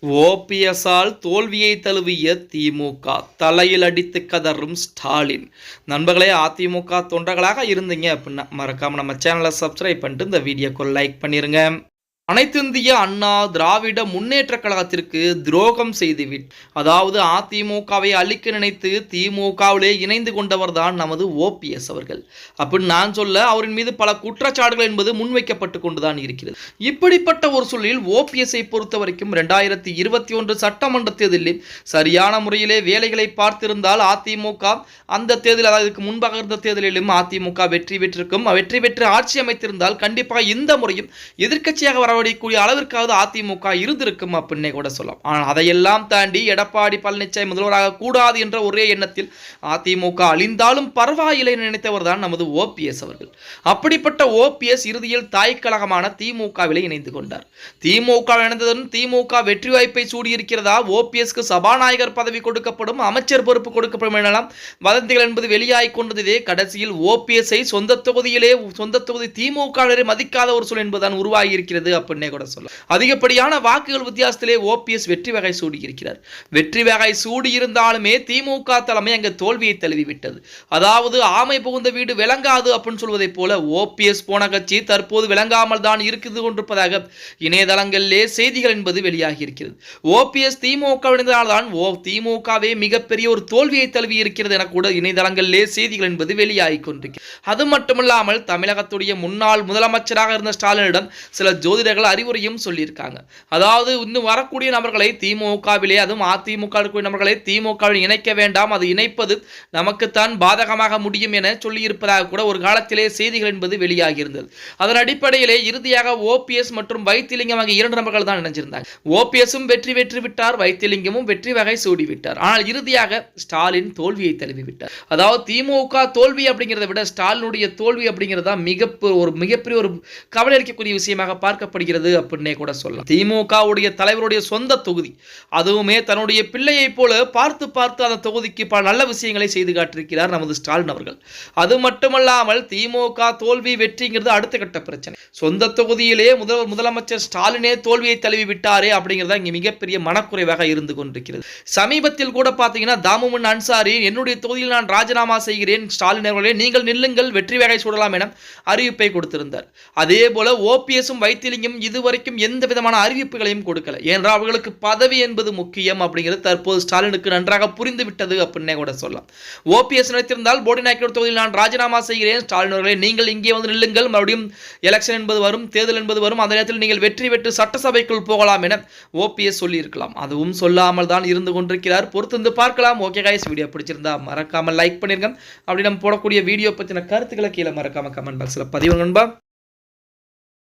ஓபிஎஸ்ஸால் தோல்வியை தழுவிய திமுக தலையில் அடித்து கதறும் ஸ்டாலின். நண்பர்களே, அதிமுக தொண்டர்களாக இருந்தீங்க அப்படின்னா மறக்காம நம்ம சேனலை சப்ஸ்கிரைப் பண்ணிட்டு இந்த வீடியோக்கு லைக் பண்ணிருங்க. அனைத்திந்திய அண்ணா திராவிட முன்னேற்ற கழகத்திற்கு துரோகம் செய்துவிட்டு, அதாவது அதிமுகவை அழிக்க நினைத்து திமுகவிலே இணைந்து கொண்டவர் தான் நமது ஓபிஎஸ் அவர்கள் அப்படின்னு நான் சொல்ல, அவரின் மீது பல குற்றச்சாட்டுகள் என்பது முன்வைக்கப்பட்டு கொண்டுதான் இருக்கிறது. இப்படிப்பட்ட ஒரு சூழலில் ஓபிஎஸ்ஐ பொறுத்த வரைக்கும் 2021 சட்டமன்ற தேர்தலில் சரியான முறையிலே வேலைகளை பார்த்திருந்தால் அதிமுக அந்த தேர்தல், அதாவது இதுக்கு முன்பாக இருந்த தேர்தலிலும் அதிமுக வெற்றி பெற்றிருக்கும். வெற்றி பெற்று ஆட்சி அமைத்திருந்தால் கண்டிப்பாக இந்த முறையும் எதிர்க்கட்சியாக வரக்கூடிய அளவிற்காவது அதிமுக இருந்திருக்கும் அப்படின்னே கூட சொல்லலாம். ஆனால் அதையெல்லாம் தாண்டி எடப்பாடி பழனிசாமி முதல்வராக கூடாது என்ற ஒரே எண்ணத்தில் அதிமுக அழிந்தாலும் பரவாயில்லை நினைத்தவர் தான் நமது ஓபிஎஸ் அவர்கள். அப்படிப்பட்ட ஓபிஎஸ் இறுதியில் தாய் கழகமான திமுகவிலே இணைந்து கொண்டார். திமுக இணைந்ததுடன் திமுக வெற்றி வாய்ப்பை சூடியிருக்கிறதா, ஓபிஎஸ்க்கு சபாநாயகர் பதவி கொடுக்கப்படும், அமைச்சர் பொறுப்பு கொடுக்கப்படும் எனலாம் வதந்திகள் என்பது வெளியாகிக் கொண்டதே. கடைசியில் ஓபிஎஸ்ஐ சொந்த தொகுதி திமுக மதிக்காத ஒரு சூழல் என்பதுதான் உருவாகி இருக்கிறது அப்படின்னே கூட சொல்லலாம். அதிகப்படியான வாக்குகள் வித்தியாசத்திலே ஓபிஎஸ் வெற்றி வகை சூடியிருக்கிறார். வெற்றி வகை சூடியிருந்தாலுமே திமுக தலைமை அங்கு தோல்வியை தழுவிவிட்டது. அதாவது ஆமை புகுந்த வீடு விளங்காது அப்படின்னு சொல்வதை போல ஓபிஎஸ் போன கட்சி தற்போது விளங்காமல் தான் இருக்குது கொண்டிருப்பதாக இணையதளங்களிலே செய்திகள் என்பது வெளியாகி இருக்கிறது. ஓபிஎஸ் திமுக இணைந்ததால்தான் திமுகவே மிகப்பெரிய ஒரு தோல்வியை தழுவி இருக்கிறது என கூட இணையதளங்களிலே செய்திகள் என்பது வெளியாகி கொண்டிருக்கிறது. அது மட்டுமல்லாமல் தமிழகத்துடைய முன்னாள் முதலமைச்சராக இருந்த ஸ்டாலினிடம் சில ஜோதிடர்கள் அறிவுரையும் சொல்லியிருக்காங்க. அதாவது இன்னும் வரக்கூடிய நபர்களை திமுகவிலே, அதுவும் அதிமுக நபர்களை திமுகவில் இணைக்க வேண்டாம், அது இணைப்பது நமக்குத்தான் பாதகமாக முடியும் என சொல்லியிருப்பதாக கூட ஒரு காலத்திலே செய்திகள் என்பது வெளியாகி இருந்தது. அதன் அடிப்படையிலே இறுதியாக ஓபிஎஸ் மற்றும் வைத்திலிங்கம் ஆகிய இரண்டு நபர்கள் தான் இணைஞ்சிருந்தாங்க. ஓபிஎஸும் வெற்றி விட்டார், வைத்திலிங்கமும் வெற்றி வகை சூடிவிட்டார். ஆனால் இறுதியாக ஸ்டாலின் தோல்வியை தழுவிவிட்டார். அதாவது திமுக தோல்வி அப்படிங்கிறத விட ஸ்டாலினுடைய தோல்வி அப்படிங்கிறதா மிகப்பெரிய ஒரு கவலை அளிக்கக்கூடிய விஷயமாக பார்க்கப்படுகிறது அப்படின்னே கூட சொல்லலாம். திமுகவுடைய தலைவருடைய சொந்த தொகுதி, அதுவுமே தன்னுடைய பிள்ளையை போல பார்த்து அந்த தொகுதிக்கு பல நல்ல விஷயங்களை செய்து காட்டியிருக்கிறார் நமது ஸ்டாலின் அவர்கள். அது மட்டுமல்லாமல் திமுக தோல்வி வெற்றிங்கிறது அடுத்த கட்ட பிரச்சனை. சொந்த தொகுதியிலே முதலமைச்சர் ஸ்டாலினே தோல்வியை தழுவி விட்டாரே அப்படிங்கிறதா இங்கே மிகப்பெரிய மனக்குறைவாக இருந்து கொண்டிருக்கிறது. சமீபத்தில் கூட பார்த்தீங்கன்னா தாமுமுன் அன்சாரி, என்னுடைய தொகுதியில் நான் ராஜினாமா செய்கிறேன், ஸ்டாலின் அவர்களே நீங்கள் நில்லுங்கள், வெற்றி வகை சூடலாம் என அறிவிப்பை கொடுத்திருந்தார். அதே போல ஓபிஎஸும் வைத்திலிங்கம் இதுவரைக்கும் எந்த விதமான அறிவிப்புகளையும் கொடுக்கல. ஏனென்றால் அவர்களுக்கு பதவி என்பது முக்கியம் அப்படிங்கிறது தற்போது ஸ்டாலினுக்கு நன்றாக புரிந்து விட்டது அப்படின்னே கூட சொல்லலாம். ஓபிஎஸ் நினைத்திருந்தால் போடி நாயக்கர் தொகுதியில் நான் ராஜினாமா செய்கிறேன், ஸ்டாலின் அவர்களே நீங்கள் இங்கே வந்து நில்லுங்கள், மறுபடியும் எலெக்ஷன் என்பது வரும், தேர்தல் என்பது வரும், அந்த நேரத்தில் நீங்கள் வெற்றி பெற்று சட்டசபைக்குள் போகலாம் என ஓபிஎஸ் சொல்லியிருக்கலாம். அதுவும் சொல்லாமல் தான் இருந்து கொண்டிருக்கிறார். பொறுத்து பார்க்கலாம். ஓகே கைஸ், வீடியோ பிடிச்சிருந்தா மறக்காம லைக் பண்ணிருங்க. அப்படி நம்ம போடக்கூடிய வீடியோ பற்றின கருத்துக்களை கீழே மறக்காம கமெண்ட் பாக்ஸில் பதிவு நண்பா.